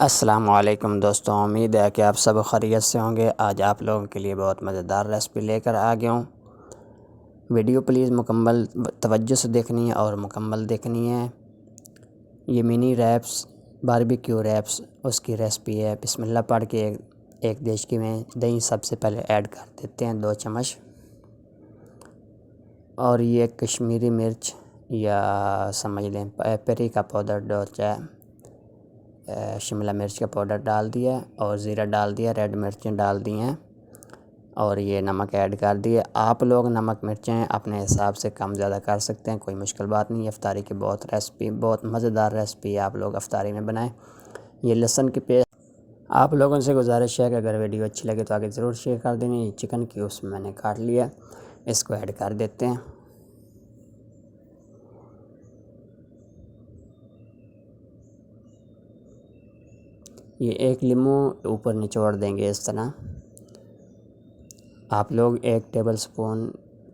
अस्सलामुअलैकुम दोस्तों, उम्मीद है कि आप सब खैरियत से होंगे। आज आप लोगों के लिए बहुत मज़ेदार रेसिपी लेकर आ गया हूँ। वीडियो प्लीज़ मुकम्मल तवज्जो से देखनी है और मुकम्मल देखनी है। ये मिनी रैप्स बारबेक्यू रैप्स उसकी रेसिपी है। बिस्मिल्लाह पढ़ के एक देशकी में दही सबसे पहले ऐड कर देते हैं 2 चम्मच। और ये कश्मीरी मिर्च या समझ लें पेपरिका पाउडर 2 शिमला मिर्च का पाउडर डाल दिया और ज़ीरा डाल दिया, रेड मिर्चें डाल दी हैं और ये नमक ऐड कर दिए। आप लोग नमक मिर्चें अपने हिसाब से कम ज़्यादा कर सकते हैं, कोई मुश्किल बात नहीं। अफ्तारी की बहुत मज़ेदार रेसिपी आप लोग अफ्तारी में बनाएं। ये लहसुन की पेस्ट। आप लोगों से गुजारिश है कि अगर वीडियो अच्छी लगे तो आगे ज़रूर शेयर कर देनी। चिकन क्यूब्स मैंने काट लिया, इसको ऐड कर देते हैं। ये 1 लीमू ऊपर निचोड़ देंगे इस तरह। आप लोग 1 टेबल स्पून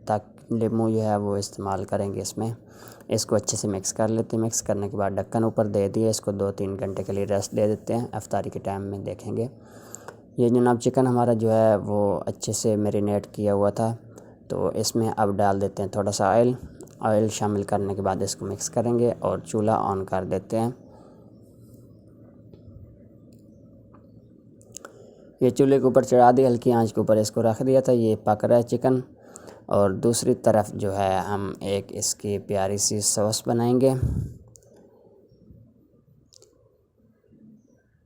तक लीमू जो है वो इस्तेमाल करेंगे इसमें। इसको अच्छे से मिक्स कर लेते हैं। मिक्स करने के बाद ढक्कन ऊपर दे दिए, इसको 2-3 घंटे के लिए रेस्ट दे देते हैं। अफ्तारी के टाइम में देखेंगे। ये जनाब चिकन हमारा जो है वो अच्छे से मैरिनेट किया हुआ था, तो इसमें अब डाल देते हैं थोड़ा सा ऑयल शामिल करने के बाद इसको मिक्स करेंगे और चूल्हा ऑन कर देते हैं। ये चूल्हे के ऊपर चढ़ा दिया, हल्की आंच के ऊपर इसको रख दिया था। ये पक रहा है चिकन। और दूसरी तरफ जो है हम एक इसकी प्यारी सी सॉस बनाएंगे।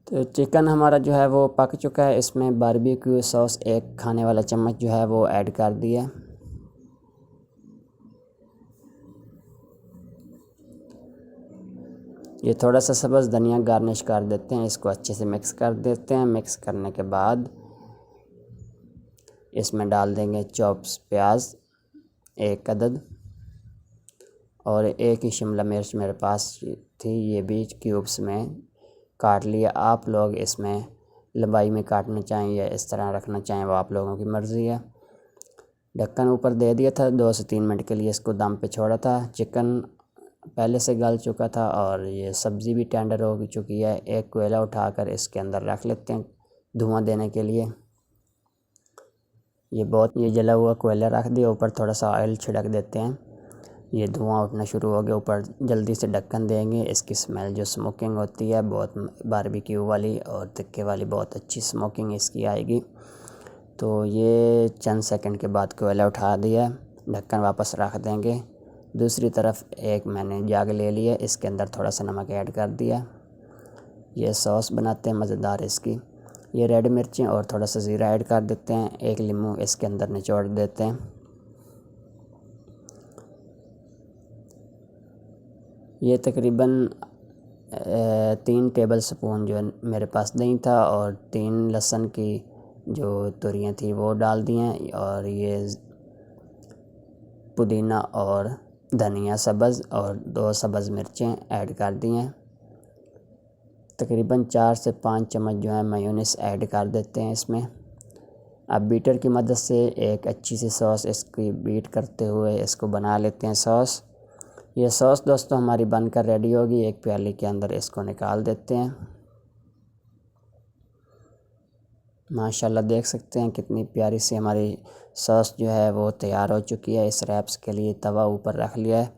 तो चिकन हमारा जो है वो पक चुका है। इसमें बारबेक्यू सॉस 1 खाने वाला चम्मच जो है वो ऐड कर दिया। ये थोड़ा सा सब्ज़ धनिया गार्निश कर देते हैं। इसको अच्छे से मिक्स कर देते हैं। मिक्स करने के बाद इसमें डाल देंगे चॉप्स प्याज 1 अदद और 1 ही शिमला मिर्च मेरे पास थी, ये भी क्यूब्स में काट लिया। आप लोग इसमें लंबाई में काटना चाहें या इस तरह रखना चाहें वो आप लोगों की मर्ज़ी है। ढक्कन ऊपर दे दिया था, 2 से 3 मिनट के लिए इसको दम पे छोड़ा था। चिकन पहले से गल चुका था और ये सब्ज़ी भी टेंडर हो चुकी है। एक कोयला उठाकर इसके अंदर रख लेते हैं धुआं देने के लिए। ये जला हुआ कोयला रख दिया, ऊपर थोड़ा सा ऑयल छिड़क देते हैं। ये धुआं उठना शुरू हो गया, ऊपर जल्दी से ढक्कन देंगे। इसकी स्मेल जो स्मोकिंग होती है बहुत बारबेक्यू वाली और तिक्के वाली, बहुत अच्छी स्मोकिंग इसकी आएगी। तो ये चंद सेकंड के बाद कोयला उठा दिया, ढक्कन वापस रख देंगे। दूसरी तरफ एक मैंने जाग ले लिया, इसके अंदर थोड़ा सा नमक ऐड कर दिया। ये सॉस बनाते हैं मज़ेदार इसकी। ये रेड मिर्चें और थोड़ा सा ज़ीरा ऐड कर देते हैं। 1 लीमू इसके अंदर निचोड़ देते हैं। ये तकरीबन 3 टेबल स्पून जो मेरे पास दही था और 3 लहसुन की जो तुरियाँ थी वो डाल दी हैं और ये पुदीना और धनिया सब्ज़ और 2 सब्ज़ मिर्चें ऐड कर दी हैं। तकरीबन 4 से 5 चम्मच जो है मेयोनीज़ ऐड कर देते हैं इसमें। अब बीटर की मदद से एक अच्छी सी सॉस इसकी बीट करते हुए इसको बना लेते हैं सॉस। ये सॉस दोस्तों हमारी बनकर रेडी होगी। एक प्याली के अंदर इसको निकाल देते हैं। माशाल्लाह देख सकते हैं कितनी प्यारी सी हमारी सॉस जो है वो तैयार हो चुकी है। इस रैप्स के लिए तवा ऊपर रख लिया है।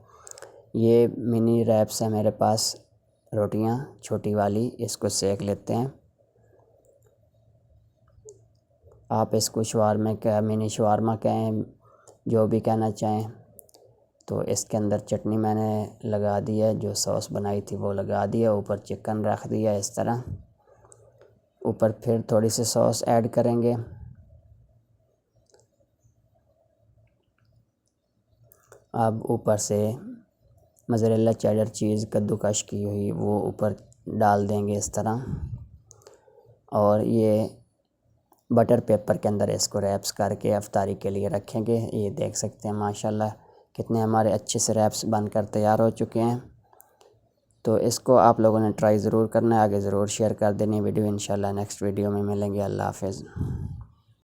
ये मिनी रैप्स है मेरे पास, रोटियां छोटी वाली, इसको सेक लेते हैं। आप इसको शवारमा कहें, मिनी शवारमा कहें, जो भी कहना चाहें। तो इसके अंदर चटनी मैंने लगा दी है, जो सॉस बनाई थी वो लगा दिया। ऊपर चिकन रख दिया इस तरह। ऊपर फिर थोड़ी सी सॉस ऐड करेंगे। अब ऊपर से मोज़रेला चेडर चीज़ कद्दूकश की हुई वो ऊपर डाल देंगे इस तरह। और ये बटर पेपर के अंदर इसको रैप्स करके अफ्तारी के लिए रखेंगे। ये देख सकते हैं माशाल्लाह कितने हमारे अच्छे से रैप्स बनकर तैयार हो चुके हैं। तो इसको आप लोगों ने ट्राई ज़रूर करना है, आगे ज़रूर शेयर कर देनी वीडियो। इंशाल्लाह नेक्स्ट वीडियो में मिलेंगे। अल्लाह हाफ़िज़।